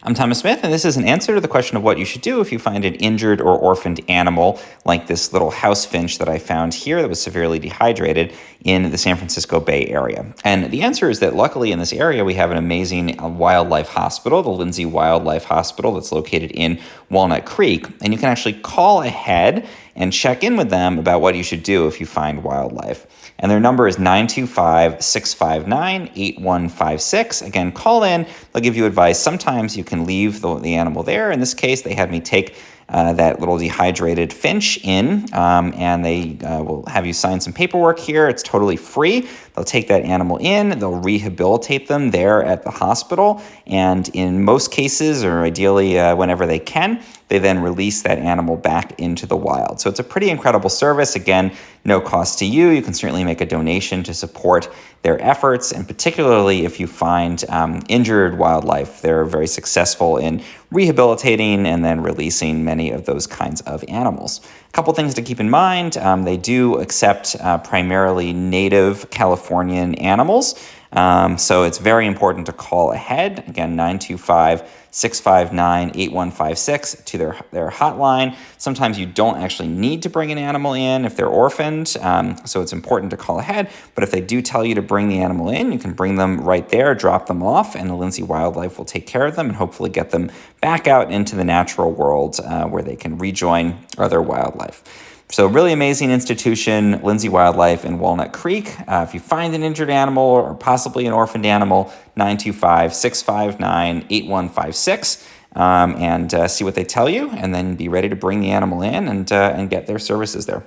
I'm Thomas Smith, and this is an answer to the question of what you should do if you find an injured or orphaned animal, like this little house finch that I found here that was severely dehydrated in the San Francisco Bay Area. And the answer is that luckily in this area, we have an amazing wildlife hospital, the Lindsay Wildlife Hospital, that's located in Walnut Creek. And you can actually call ahead and check in with them about what you should do if you find wildlife. And their number is 925-659-8156. Again, call in. They'll give you advice. Sometimes you can leave the animal there. In this case, they had me take that little dehydrated finch in, and they will have you sign some paperwork here. It's totally free. They'll take that animal in, they'll rehabilitate them there at the hospital, and in most cases, or ideally whenever they can, they then release that animal back into the wild. So it's a pretty incredible service. Again, no cost to you. You can certainly make a donation to support their efforts, and particularly if you find injured wildlife, they're very successful in rehabilitating and then releasing many of those kinds of animals. A couple things to keep in mind. They do accept primarily native Californian animals. So it's very important to call ahead. Again, 925-659-8156 to their hotline. Sometimes you don't actually need to bring an animal in if they're orphaned. So it's important to call ahead. But if they do tell you to bring the animal in, you can bring them right there, drop them off, and the Lindsay Wildlife will take care of them and hopefully get them back out into the natural world where they can rejoin other wildlife. So really amazing institution, Lindsay Wildlife in Walnut Creek. If you find an injured animal or possibly an orphaned animal, 925-659-8156, and see what they tell you, and then be ready to bring the animal in and get their services there.